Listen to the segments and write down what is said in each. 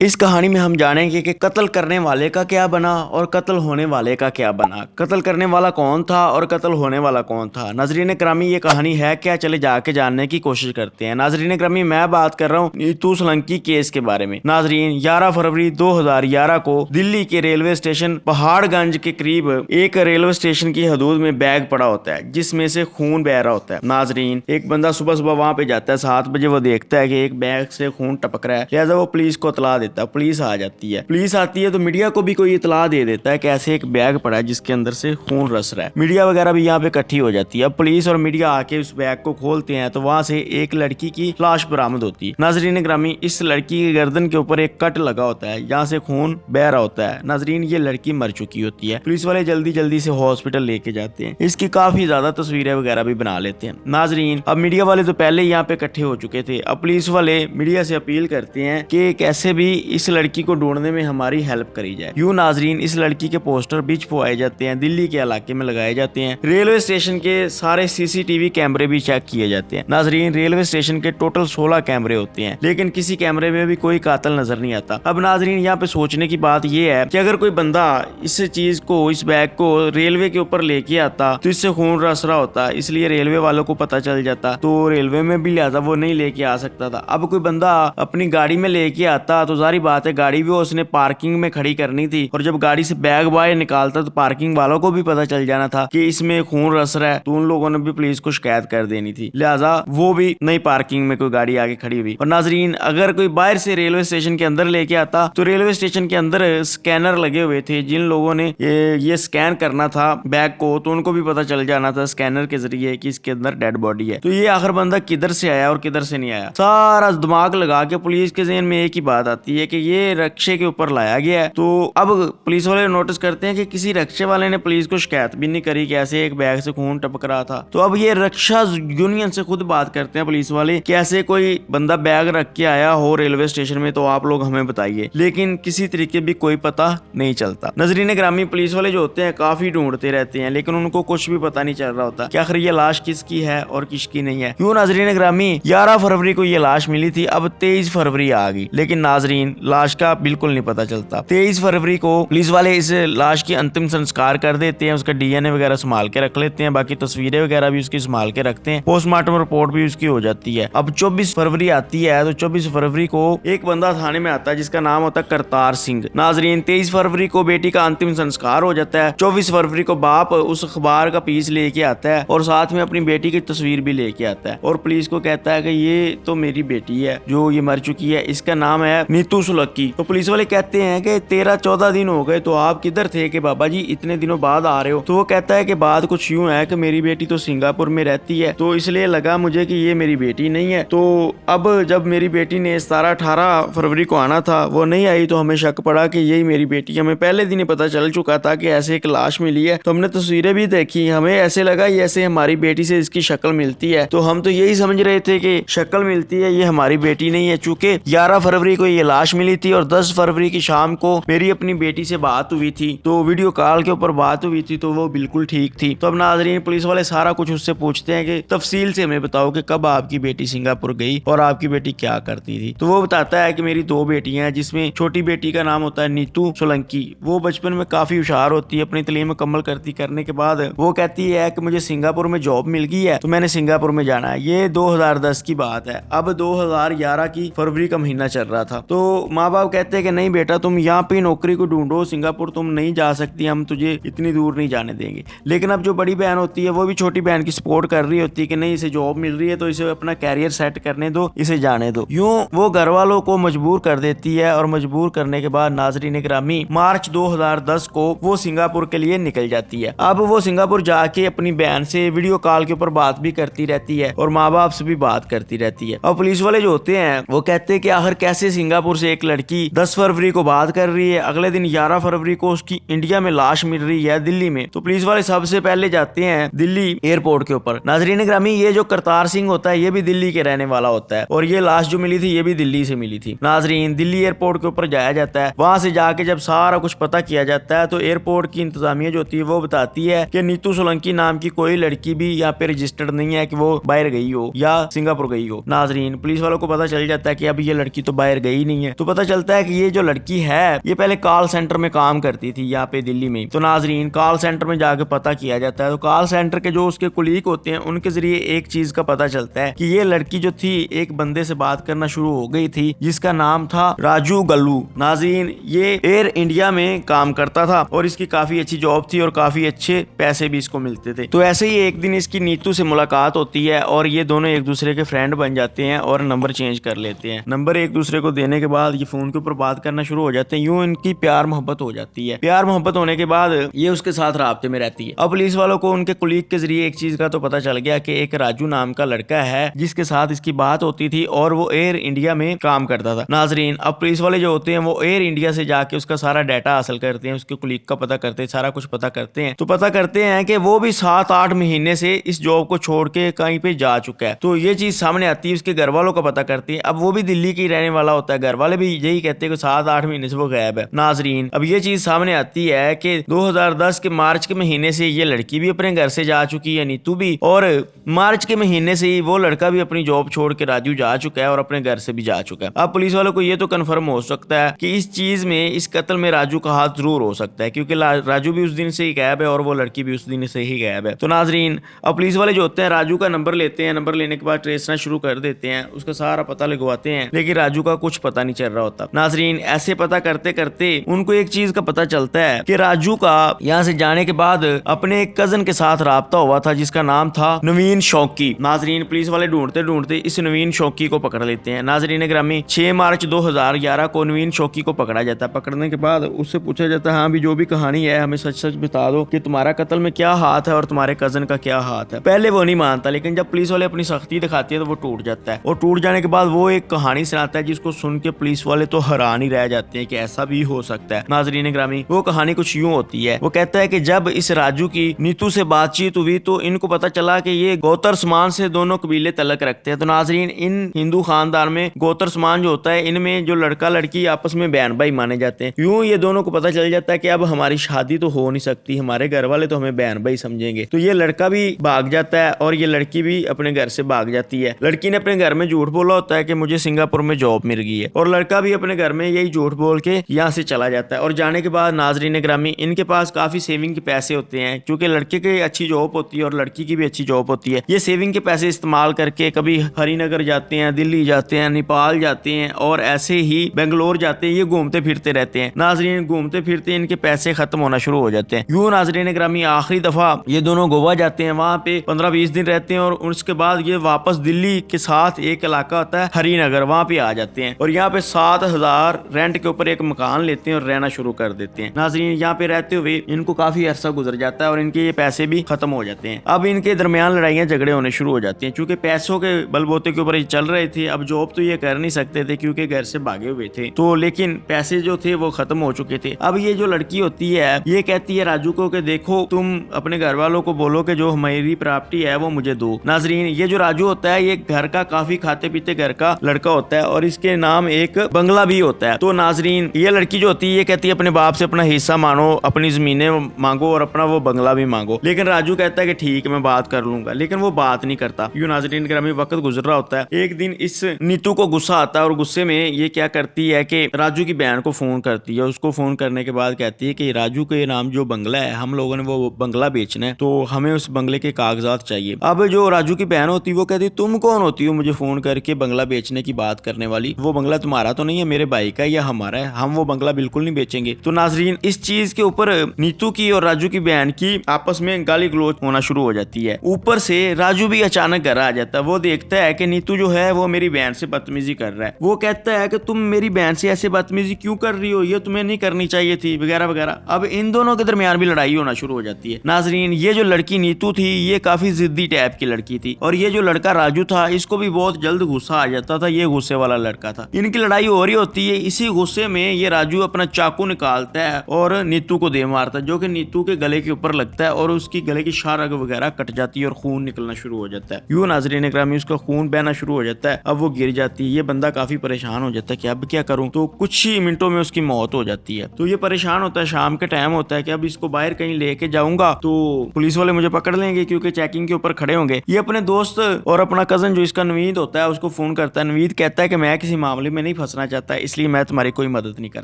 इस कहानी में हम जानेंगे कि कत्ल करने वाले का क्या बना और कत्ल होने वाले का क्या बना। कत्ल करने वाला कौन था और कत्ल होने वाला कौन था। नाजरीन ग्रामी, ये कहानी है क्या, चले जाके जानने की कोशिश करते हैं। नाजरीन ग्रामी, मैं बात कर रहा हूँ नीतू सोलंकी केस के बारे में। नाजरीन, 11 फरवरी 2011 को दिल्ली के रेलवे स्टेशन पहाड़गंज के करीब एक रेलवे स्टेशन की हदूद में बैग पड़ा होता है जिसमें से खून बह रहा होता है। नाजरीन, एक बंदा सुबह सुबह वहां पे जाता है 7 बजे। वो देखता है कि एक बैग से खून टपक रहा है, लिहाजा वो पुलिस को इतला देता है। पुलिस आ जाती है। पुलिस आती है तो मीडिया को भी कोई इतला दे देता है कि ऐसे एक बैग पड़ा है जिसके अंदर से खून रस रहा है। मीडिया वगैरह भी यहाँ पे इकट्ठी हो जाती है। अब पुलिस और मीडिया आके उस बैग को खोलते हैं तो वहां से एक लड़की की लाश बरामद होती है। नाजरीन ग्रामी, इस लड़की की गर्दन के ऊपर एक कट लगा होता है जहाँ से खून बह रहा होता है। नाजरीन, ये लड़की मर चुकी होती है। पुलिस वाले जल्दी जल्दी से हॉस्पिटल लेके जाते हैं। इसकी काफी ज्यादा तस्वीरें वगैरह भी बना लेते हैं। नाजरीन, अब मीडिया वाले तो पहले ही यहाँ पे इकट्ठे हो चुके थे। अब पुलिस वाले मीडिया से अपील करते हैं कि कैसे भी इस लड़की को ढूंढने में हमारी हेल्प करी जाए। यूं नाजरीन, इस लड़की के पोस्टर भी छपवाए जाते हैं, दिल्ली के इलाके में लगाए जाते हैं। रेलवे स्टेशन के सारे सीसीटीवी कैमरे भी चेक किए जाते हैं। नाजरीन, रेलवे स्टेशन के टोटल 16 कैमरे होते हैं, लेकिन किसी कैमरे में भी कोई कातिल नजर नहीं आता। अब नाजरीन, यहाँ पे सोचने की बात यह है कि अगर कोई बंदा इस चीज को, इस बैग को रेलवे के ऊपर लेके आता तो इससे खून रस रहा होता, इसलिए रेलवे वालों को पता चल जाता, तो रेलवे में भी लिहाजा वो नहीं लेके आ सकता था। अब कोई बंदा अपनी गाड़ी में लेके आता तो जारी बात है गाड़ी भी उसने पार्किंग में खड़ी करनी थी, और जब गाड़ी से बैग बाहर निकालता तो पार्किंग वालों को भी पता चल जाना था कि इसमें खून रस रहा है, तो उन लोगों ने भी पुलिस को शिकायत कर देनी थी। लिहाजा वो भी नई पार्किंग में कोई गाड़ी आगे खड़ी हुई। और नाजरीन, अगर कोई बाहर से रेलवे स्टेशन के अंदर लेके आता तो रेलवे स्टेशन के अंदर स्कैनर लगे हुए थे। जिन लोगों ने ये स्कैन करना था बैग को, तो उनको भी पता चल जाना था स्कैनर के जरिए कि इसके अंदर डेड बॉडी है। तो ये आखिर बंदा किधर से आया और किधर से नहीं आया, सारा दिमाग लगा के पुलिस के ज़हन में एक ही बात आती है कि ये रक्षे के ऊपर लाया गया है। तो अब पुलिस वाले नोटिस करते हैं कि किसी रक्षे वाले ने पुलिस को शिकायत भी नहीं करी कि ऐसे एक बैग से खून टपक रहा था। तो अब ये रक्षा यूनियन से खुद बात करते हैं पुलिस वाले कि ऐसे कोई बंदा बैग रख के आया हो रेलवे स्टेशन में तो आप लोग हमें बताइए, लेकिन किसी तरीके भी कोई पता नहीं चलता। नजरीन ग्रामी, पुलिस वाले जो होते हैं काफी ढूंढते रहते हैं, लेकिन उनको कुछ भी पता नहीं चल रहा होता कि आखिर ये लाश किसकी है और किसकी नहीं है। क्यों नाजरीन ग्रामी, 11 फरवरी को ये लाश मिली थी, अब 23 फरवरी आ गई, लेकिन नाजरीन लाश का बिल्कुल नहीं पता चलता। 23 फरवरी को पुलिस वाले इस लाश की अंतिम संस्कार कर देते हैं, उसका डीएनए वगैरह संभाल के रख लेते हैं, बाकी तस्वीरें वगैरह भी उसकी संभाल के रखते हैं, पोस्टमार्टम रिपोर्ट भी उसकी हो जाती है। अब 24 फरवरी आती है तो 24 फरवरी को एक बंदा थाने में आता है जिसका नाम होता है करतार सिंह। नाजरीन, 23 फरवरी को बेटी का अंतिम संस्कार हो जाता है। 24 फरवरी को बाप उस अखबार का पीस लेके आता है और साथ में अपनी बेटी की तस्वीर भी लेके आता है और पुलिस को कहता है कि ये तो मेरी बेटी है जो ये मर चुकी है, इसका नाम है नीतू सोलंकी। तो पुलिस वाले कहते हैं कि 13-14 दिन हो गए तो आप किधर थे कि बाबा जी इतने दिनों बाद आ रहे हो। तो वो कहता है कि बात कुछ यूं है कि मेरी बेटी तो सिंगापुर में रहती है, तो इसलिए लगा मुझे कि ये मेरी बेटी नहीं है। तो अब जब मेरी बेटी ने 17-18 फरवरी को आना था, वो नहीं आई, तो हमें शक पड़ा कि यही मेरी बेटी। हमें पहले दिन ही पता चल चुका था कि ऐसे एक लाश मिली है, तो हमने तस्वीरें भी देखी, हमें ऐसे लगा ये ऐसे हमारी बेटी से इसकी शक्ल मिलती है, तो हम तो यही समझ रहे थे कि शक्ल मिलती है, ये हमारी बेटी नहीं है। चूंकि 11 फरवरी को ये लाश मिली थी और 10 फरवरी की शाम को मेरी अपनी बेटी से बात हुई थी, तो वीडियो कॉल के ऊपर बात हुई थी, तो वो बिल्कुल ठीक थी। तो अब नाजरीन, पुलिस वाले सारा कुछ उससे पूछते हैं कि तफसील से हमें बताओ कि कब आपकी बेटी सिंगापुर गई और आपकी बेटी क्या करती थी। तो वो बताता है कि मेरी 2 बेटियां हैं, जिसमें छोटी बेटी का नाम होता है नीतू सोलंकी। वो बचपन में काफी होशियार होती है, अपनी तालीम मुकम्मल करने के बाद वो कहती है कि मुझे सिंगापुर में जॉब मिल गई है, तो मैंने सिंगापुर में जाना है। ये 2010 की बात है। अब 2011 की फरवरी का महीना चल रहा था, तो माँ बाप कहते हैं कि नहीं बेटा, तुम यहाँ पे नौकरी को ढूंढो, सिंगापुर तुम नहीं जा सकती, हम तुझे इतनी दूर नहीं जाने देंगे। लेकिन अब जो बड़ी बहन होती है वो भी छोटी बहन की सपोर्ट कर रही होती है कि नहीं, इसे जॉब मिल रही है तो इसे अपना कैरियर सेट करने दो, इसे जाने दो। यूं वो घर वालों को मजबूर कर देती है और मजबूर करने के बाद नाजरीन ग्रामी, मार्च 2010 को वो सिंगापुर के लिए निकल जाती है। अब वो सिंगापुर जाके अपनी बहन से वीडियो कॉल के ऊपर बात भी करती रहती है और माँ बाप से भी बात करती रहती है। अब पुलिस वाले जो होते हैं वो कहते हैं कि आखिर कैसे सिंगापुर से एक लड़की 10 फरवरी को बात कर रही है, अगले दिन 11 फरवरी को उसकी इंडिया में लाश मिल रही है दिल्ली में। तो पुलिस वाले सबसे पहले जाते हैं दिल्ली एयरपोर्ट के ऊपर। नाजरीन ग्रामी, ये जो करतार सिंह होता है ये भी दिल्ली के रहने वाला होता है और ये लाश जो मिली थी ये भी दिल्ली से मिली थी। नाजरीन, दिल्ली एयरपोर्ट के ऊपर जाया जाता है, वहां से जाके जब सारा कुछ पता किया जाता है तो एयरपोर्ट की इंतजामिया जो होती है वो बताती है कि नीतू सोलंकी नाम की कोई लड़की भी यहाँ पे रजिस्टर्ड नहीं है कि वो बाहर गई हो या सिंगापुर गई हो। नाजरीन, पुलिस वालों को पता चल जाता है कि अब ये लड़की तो बाहर गई नहीं है, है। तो पता चलता है कि ये जो लड़की है ये पहले कॉल सेंटर में काम करती थी यहाँ पे दिल्ली में। तो नाजरीन कॉल सेंटर में जाके पता किया जाता है, तो कॉल सेंटर के जो उसके कुलीग होते हैं उनके जरिए एक चीज का पता चलता है कि ये लड़की जो थी एक बंदे से बात करना शुरू हो गई थी जिसका नाम था राजू गल्लू। नाजरीन ये एयर इंडिया में काम करता था और इसकी काफी अच्छी जॉब थी और काफी अच्छे पैसे भी इसको मिलते थे। तो ऐसे ही एक दिन इसकी नीतू से मुलाकात होती है और ये दोनों एक दूसरे के फ्रेंड बन जाते हैं और नंबर चेंज कर लेते हैं। नंबर एक दूसरे को देने के बाद ये फोन के ऊपर बात करना शुरू हो जाते हैं। यूं इनकी प्यार मोहब्बत हो जाती है। प्यार मोहब्बत होने के बाद ये उसके साथ राब्ते में रहती है। अब पुलिस वालों को उनके कुलीग के जरिए एक चीज का तो पता चल गया कि एक राजू नाम का लड़का है जिसके साथ इसकी बात होती थी और वो एयर इंडिया में काम करता था। नाजरीन अब पुलिस वाले जो होते हैं वो एयर इंडिया से जाके उसका सारा डाटा हासिल करते हैं, उसके कुलीग का पता करते हैं, सारा कुछ पता करते हैं। तो पता करते हैं कि वो भी 7-8 महीने से इस जॉब को छोड़ के कहीं पे जा चुका है। तो ये चीज सामने आती है, उसके घर वालों का पता करती है। अब वो भी दिल्ली की रहने वाला होता है, घर वाले भी यही कहते हैं कि 7-8 महीने से वो गायब है। नाजरीन अब ये चीज सामने आती है कि 2010 के मार्च के महीने से ये लड़की भी अपने घर से जा चुकी है, नीतू भी, और मार्च के महीने से ही वो लड़का भी अपनी जॉब छोड़ के राजू जा चुका है और अपने घर से भी जा चुका है। अब पुलिस वालों को ये तो कंफर्म हो सकता है कि इस चीज में, इस कत्ल में राजू का हाथ जरूर हो सकता है क्योंकि राजू भी उस दिन से ही गायब है और वो लड़की भी उस दिन से ही गायब है। तो नाजरीन अब पुलिस वाले जो होते हैं राजू का नंबर लेते हैं, नंबर लेने के बाद ट्रेसना शुरू कर देते हैं, उसका सारा पता लगवाते हैं, लेकिन राजू का कुछ पता नहीं चल रहा होता। नाजरीन ऐसे पता करते करते उनको एक चीज का पता चलता है कि राजू का यहाँ से जाने के बाद अपने एक कजन के साथ राब्ता हुआ था जिसका नाम था नवीन शौकी। नाजरीन पुलिस वाले ढूंढते ढूंढते इस नवीन शौकी को पकड़ लेते हैं। नाजरीन ग्रामी 6 मार्च 2011 को नवीन शौकी को पकड़ा जाता है। पकड़ने के बाद उससे पूछा जाता है, हाँ भी जो भी कहानी है हमें सच सच बता दो कि तुम्हारा कत्ल में क्या हाथ है और तुम्हारे कजन का क्या हाथ है। पहले वो नहीं मानता, लेकिन जब पुलिस वाले अपनी सख्ती दिखाती है तो वो टूट जाता है और टूट जाने के बाद वो एक कहानी सुनाता है जिसको सुन के पुलिस वाले तो हैरान ही रह जाते हैं कि ऐसा भी हो सकता है। नाजरीन ग्रामी वो कहानी कुछ यूं होती है, वो कहता है कि जब इस राजू की नीतू से बातचीत हुई तो इनको पता चला कि ये गोत्र समान से दोनों कबीले तलक रखते हैं। तो नाजरीन इन हिंदू खानदान में गोत्र समान जो होता है इनमें जो लड़का लड़की आपस में बहन भाई माने जाते हैं। यूं ये दोनों को पता चल जाता है कि अब हमारी शादी तो हो नहीं सकती, हमारे घर वाले तो हमें बहन भाई समझेंगे। तो ये लड़का भी भाग जाता है और ये लड़की भी अपने घर से भाग जाती है। लड़की ने अपने घर में झूठ बोला होता है कि मुझे सिंगापुर में जॉब मिल गई है और लड़का भी अपने घर में यही झूठ बोल के यहाँ से चला जाता है। और जाने के बाद नाजरीन ग्रामी इनके पास काफी सेविंग के पैसे होते हैं क्योंकि लड़के की अच्छी जॉब होती है और लड़की की भी अच्छी जॉब होती है। ये सेविंग के पैसे इस्तेमाल करके कभी हरिनगर जाते हैं, दिल्ली जाते हैं, नेपाल जाते हैं और ऐसे ही बेंगलोर जाते हैं। ये घूमते फिरते रहते हैं। नाजरीन घूमते फिरते इनके पैसे खत्म होना शुरू हो जाते हैं। यूं नाजरीन ग्रामी आखिरी दफा ये दोनों गोवा जाते हैं, वहां पे 15-20 दिन रहते हैं और उसके बाद ये वापस दिल्ली के साथ एक इलाका होता है हरिनगर, वहां पे आ जाते हैं और यहाँ पे 7,000 रेंट के ऊपर एक मकान लेते हैं और रहना शुरू कर देते हैं। नाजरीन यहाँ पे रहते हुए इनको काफी अरसा गुजर जाता है और इनके ये पैसे भी खत्म हो जाते हैं। अब इनके दरमियान लड़ाइयाँ झगड़े होने शुरू हो जाती हैं क्योंकि पैसों के बलबूते के ऊपर ये चल रहे थे। अब जॉब तो ये कर नहीं सकते थे क्योंकि घर से भागे हुए थे, तो लेकिन पैसे जो थे वो खत्म हो चुके थे। अब ये जो लड़की होती है ये कहती है राजू को कि देखो तुम अपने घर वालों को बोलो कि जो हमारी प्रॉपर्टी है वो मुझे दो। नाजरीन ये जो राजू होता है ये घर का काफी खाते पीते घर का लड़का होता है और इसके नाम एक बंगला भी होता है। तो नाजरीन ये लड़की जो होती है ये कहती है अपने बाप से अपना हिस्सा मानो, अपनी जमीनें मांगो और अपना वो बंगला भी मांगो। लेकिन राजू कहता है कि ठीक है मैं बात कर लूंगा, लेकिन वो बात नहीं करता। यूं नाजरीन ग्रामी वक्त गुजर रहा होता है। एक दिन इस नीतू को गुस्सा आता है और गुस्से में ये क्या करती है कि राजू की बहन को फोन करती है। उसको फोन करने के बाद कहती है कि राजू के नाम जो बंगला है हम लोगों ने वो बंगला बेचना है, तो हमें उस बंगले के कागजात चाहिए। अब जो राजू की बहन होती है वो कहती है तुम कौन होती हो मुझे फोन करके बंगला बेचने की बात करने वाली, वो बंगला तुम्हारा तो नहीं है, मेरे भाई का या हमारा है, हम वो बंगला बिल्कुल नहीं बेचेंगे। तो नाजरीन इस चीज के ऊपर नीतू की और राजू की बहन की आपस में गाली गलौज होना शुरू हो जाती है। ऊपर से राजू भी अचानक घर आ जाता है। वो देखता है कि नीतू जो है वो मेरी बहन से बदतमीजी कर रहा है। वो कहता है कि तुम मेरी बहन से ऐसे बदतमीजी क्यों कर रही हो, ये तुम्हें नहीं करनी चाहिए थी वगैरह वगैरह। अब इन दोनों के दरमियान भी लड़ाई होना शुरू हो जाती है। नाजरीन ये जो लड़की नीतू थी ये काफी जिद्दी टाइप की लड़की थी और ये जो लड़का राजू था इसको भी बहुत जल्द गुस्सा आ जाता था। ये गुस्से वाला लड़का था। इनकी लड़ाई हो रही होती है। इसी गुस्से में ये राजू अपना चाकू निकालता है और नीतू को दे मारता है, जो कि नीतू के गले के ऊपर लगता है और उसकी गले की शारग वगैरह कट जाती है और खून निकलना शुरू हो जाता है। यूं नाजरीन ग्रामी उसका खून बहना शुरू हो जाता है। अब वो गिर जाती है। ये बंदा काफी परेशान हो जाता है कि अब क्या करूं। तो कुछ ही मिनटों में उसकी मौत हो जाती है। तो ये परेशान होता है। शाम के टाइम होता है कि अब इसको बाहर कहीं लेके जाऊंगा तो पुलिस वाले मुझे पकड़ लेंगे क्योंकि चेकिंग के ऊपर खड़े होंगे। ये अपने दोस्त और अपना कजन जो इसका नवीद होता है उसको फोन करता है। नवीद कहता है कि मैं किसी मामले में नहीं फंसना चाहता है, इसलिए मैं तुम्हारी कोई मदद नहीं कर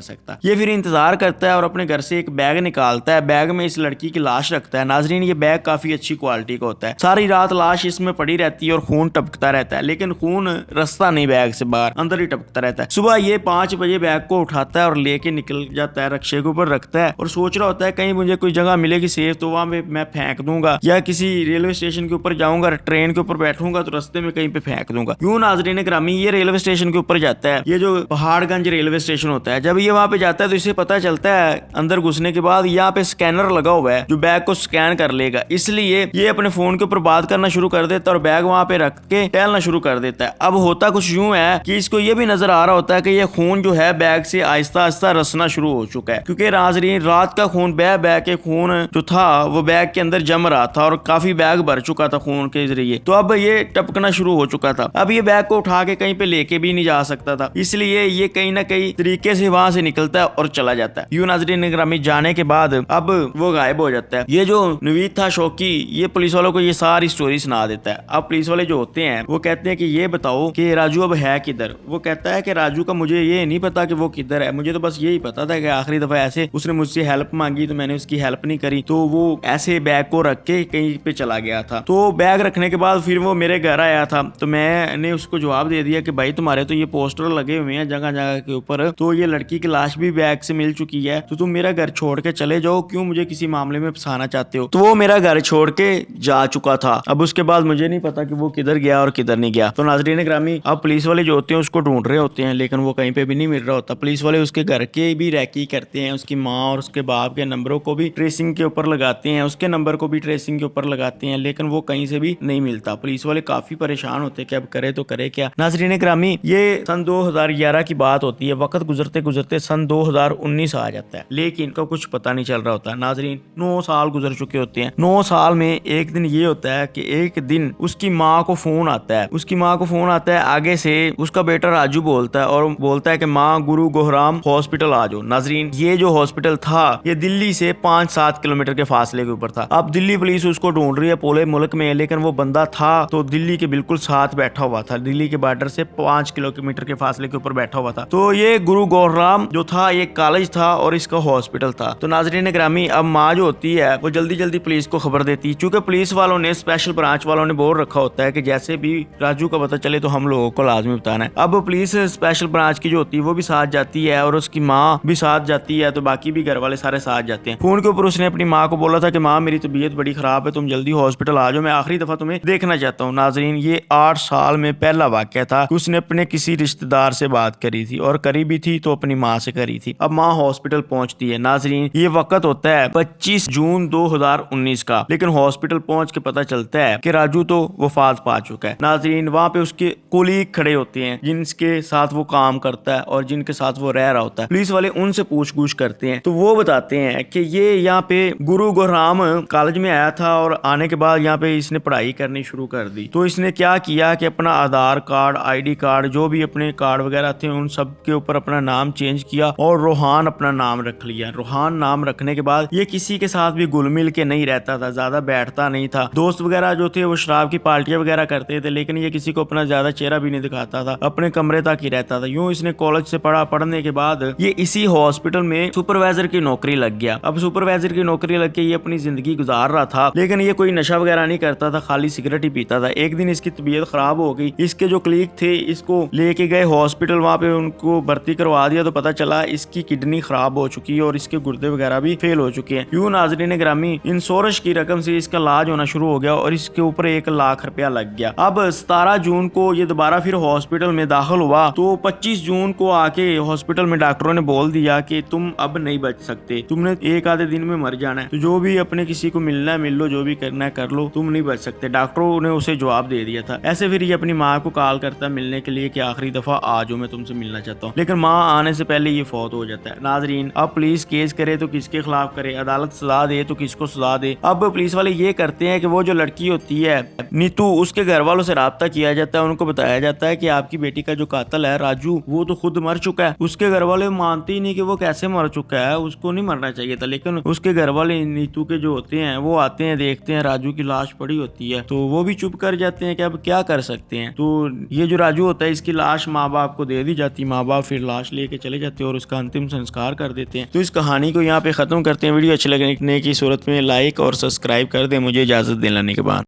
सकता। ये फिर इंतजार करता है और अपने घर से एक बैग निकालता है, बैग में इस लड़की की लाश रखता है। नाजरीन, ये बैग काफी अच्छी क्वालिटी का होता है। सारी रात लाश इसमें पड़ी रहती है और खून टपकता रहता है, लेकिन खून रास्ता नहीं बैग से बाहर, अंदर ही टपकता रहता है। सुबह ये 5 बजे बैग को उठाता है और लेके निकल जाता है, रक्शे के ऊपर रखता है और सोच रहा होता है कहीं मुझे कोई जगह मिलेगी सेफ तो वहां पे मैं फेंक दूंगा, या किसी रेलवे स्टेशन के ऊपर जाऊंगा, ट्रेन के ऊपर बैठूंगा तो रास्ते में कहीं पे फेंक दूंगा। यूं नाजरीन ग्रामी ये रेलवे स्टेशन के ऊपर जाता है, ये जो पहाड़गंज रेलवे स्टेशन होता है। जब ये वहां पे जाता है तो इसे पता चलता है अंदर घुसने के बाद यहाँ पे स्कैनर लगा हुआ है जो बैग को स्कैन कर लेगा, इसलिए ये अपने फोन के ऊपर बात करना शुरू कर देता है और बैग वहां पे रख के टहलना शुरू कर देता है। अब होता कुछ यूं है कि इसको ये भी नजर आ रहा होता है कि ये खून जो है बैग से आहिस्ता आहिस्ता रसना शुरू हो चुका है, क्योंकि नाज़रीन रात का खून बह के खून जो था वो बैग के अंदर जम रहा था और काफी बैग भर चुका था खून के जरिए, तो अब ये टपकना शुरू हो चुका था। अब ये बैग को उठा के कहीं पे लेके भी नहीं जा सकता था, इसलिए ये कहीं ना कहीं तरीके से वहां से निकलता है और चला जाता है। यूं नाज़रीन ग्रामी जाने के बाद अब वो गायब हो जाता है। ये जो नवीद था शौकी, ये पुलिस वालों को ये सारी स्टोरी सुना देता है। अब पुलिस वाले जो होते हैं वो कहते हैं कि ये बताओ कि राजू अब है किधर। वो कहता है कि राजू का मुझे ये नहीं पता कि वो किधर है, मुझे तो बस यही पता था कि आखिरी दफा ऐसे उसने मुझसे हेल्प मांगी तो मैंने उसकी हेल्प नहीं करी, तो वो ऐसे बैग को रख के कहीं पे चला गया था। तो बैग रखने के बाद फिर वो मेरे घर आया था, तो मैंने उसको जवाब दे दिया कि भाई तुम्हारे तो ये पोस्टर लगे हुए हैं जगह जगह के ऊपर, तो ये लड़की की लाश भी बैग से मिल चुकी है, तो तुम मेरा घर छोड़ के चले जाओ, क्यों मुझे किसी मामले में फंसाना चाहते हो। तो वो मेरा घर छोड़ के जा चुका था। अब उसके बाद मुझे नहीं पता कि वो किधर गया और किधर नहीं गया। तो नाज़रीन ग्रामी अब पुलिस वाले जो होते हैं उसको ढूंढ रहे होते हैं, लेकिन वो कहीं पे भी नहीं मिल रहा होता। पुलिस वाले उसके घर के भी रैकी करते हैं, उसकी माँ और उसके बाप के नंबरों को भी ट्रेसिंग के ऊपर लगाते हैं, उसके नंबर को भी ट्रेसिंग के ऊपर लगाते हैं, लेकिन वो कहीं से भी नहीं मिलता। पुलिस वाले काफी परेशान होते हैं कि अब करे तो करे क्या। नाज़रीन ग्रामी ये सन 2011 की बात होती है, वक्त गुजरते गुजरते सन 2019 आ जाता है, लेकिन इनका कुछ पता नहीं चल रहा होता। नाज़रीन 9 साल गुजर चुके होते हैं। 9 साल में एक दिन ये होता है कि एक दिन उसकी माँ को फोन आता है, उसकी माँ को फोन आता है आगे से, उसका बेटा राजू बोलता है और बोलता है कि माँ गुरु गोहराम हॉस्पिटल आ जाओ। नाज़रीन ये जो हॉस्पिटल था ये दिल्ली से 5-7 किलोमीटर के फासले के ऊपर था। अब दिल्ली पुलिस उसको ढूंढ रही है पूरे मुल्क में, लेकिन वो बंदा था तो दिल्ली के बिल्कुल साथ बैठा हुआ था, दिल्ली के बॉर्डर से 5 किलोमीटर के फासले के ऊपर बैठा हुआ था। तो ये गुरु गोहराम जो था ये कॉलेज था और इसका हॉस्पिटल था। तो नाज़रीन ग्रामी अब माँ जो होती है वो जल्दी जल्दी पुलिस को खबर देती है, क्योंकि पुलिस वालों ने स्पेशल ब्रांच वालों ने बोल रखा होता है कि जैसे भी राजू का पता चले तो हम लोगों को लाजमी बताना है। अब पुलिस स्पेशल ब्रांच की जो होती है वो भी साथ जाती है और उसकी माँ भी साथ जाती है, तो बाकी भी घर वाले सारे साथ जाते हैं। फोन के ऊपर उसने अपनी माँ को बोला था कि माँ मेरी तबीयत बड़ी खराब है, तुम जल्दी हॉस्पिटल आ जाओ, मैं आखिरी दफा तुम्हें देखना चाहता हूँ। नाज़रीन ये 8 साल में पहला वाक्य था कि उसने अपने किसी रिश्तेदार से बात करी थी, और करी भी थी तो अपनी माँ से करी थी। अब माँ हॉस्पिटल पहुंचती है। नाज़रीन ये वक्त होता है 25 जून 2019 का, लेकिन हॉस्पिटल पहुंच के पता चलता है कि राजू तो वफात पा चुका है। नाज़रीन वहाँ पे उसके कोलीग खड़े होते हैं जिनके साथ वो काम करता है और जिनके साथ वो रह रहा होता है। पुलिस वाले उनसे पूछ-गूछ करते हैं, तो वो बताते हैं कि ये यहाँ पे गुरु गोहराम कॉलेज में आया था और आने के बाद यहाँ पे इसने पढ़ाई करनी शुरू कर दी। तो इसने क्या किया कि अपना आधार कार्ड, ID कार्ड, जो भी अपने कार्ड वगैरह थे उन सब के ऊपर अपना नाम चेंज किया और रोहान अपना नाम रख लिया। रोहान नाम रखने के बाद ये किसी के साथ भी घुल मिल के नहीं रहता था, ज्यादा बैठता नहीं था। दोस्त वगैरह जो थे वो शराब की पार्टियां वगैरह करते थे, लेकिन ये किसी को अपना ज्यादा चेहरा भी नहीं दिखाता था, अपने कमरे तक ही रहता था। यूं इसने कॉलेज से पढ़ने के बाद ये इसी हॉस्पिटल में सुपरवाइजर की नौकरी लग गया। अब सुपरवाइजर की नौकरी लग के ये अपनी जिंदगी गुजार रहा था, लेकिन ये कोई नशा वगैरह नहीं करता था, खाली सिगरेट ही पीता था। एक दिन इसकी तबीयत खराब हो गई, इसके जो क्लीग थे इसको लेके गए हॉस्पिटल, वहां पे उनको भर्ती करवा दिया, तो पता चला इसकी किडनी खराब हो चुकी है और इसके गुर्दे वगैरह भी फेल हो चुके हैं। यूं नाज़रीन ग्रामी इंश्योरेंस की रकम से इसका इलाज होना शुरू हो गया और इसके ऊपर 1 लाख रुपया लग गया। अब 17 जून को ये दोबारा फिर हॉस्पिटल में दाखिल हुआ, तो 25 जून को आके हॉस्पिटल में डॉक्टरों ने बोल दिया कि तुम अब नहीं बच सकते, तुमने 1 आधे दिन में मर जाना है, तो जो भी अपने किसी को मिलना है मिल लो, जो भी करना है कर लो, तुम नहीं बच सकते। डॉक्टरों ने उसे जवाब दे दिया था। ऐसे फिर ये अपनी माँ को कॉल करता है मिलने के लिए कि आखिरी दफा आ जाओ, मैं तुमसे मिलना चाहता हूँ, लेकिन माँ आने से पहले ये फौत हो जाता है। नाज़रीन अब पुलिस केस करे तो किसके खिलाफ करे, अदालत सजा दे तो किसको सजा दे। अब पुलिस वाले ये करते हैं कि वो जो लड़की होती है नीतू, उसके घर वालों से राब्ता किया जाता है, उनको बताया जाता है कि आपकी बेटी का जो कातिल है राजू वो तो खुद मर चुका है। उसके घर वाले मानते ही नहीं कि वो कैसे मर चुका है, उसको नहीं मरना चाहिए था, लेकिन उसके घर वाले नीतू के जो होते हैं वो आते हैं, देखते हैं राजू की लाश पड़ी होती है, तो वो भी चुप कर जाते हैं कि अब क्या कर सकते हैं। तो ये जो राजू होता है इसकी लाश माँ बाप को दे दी जाती, माँ बाप फिर लाश लेके चले जाते और उसका अंतिम संस्कार कर देते हैं। तो इस कहानी को यहाँ पे ख़त्म करते हैं। वीडियो अच्छी लगने की सूरत में लाइक और सब्सक्राइब कर दें। मुझे इजाज़त दिलाने के बाद।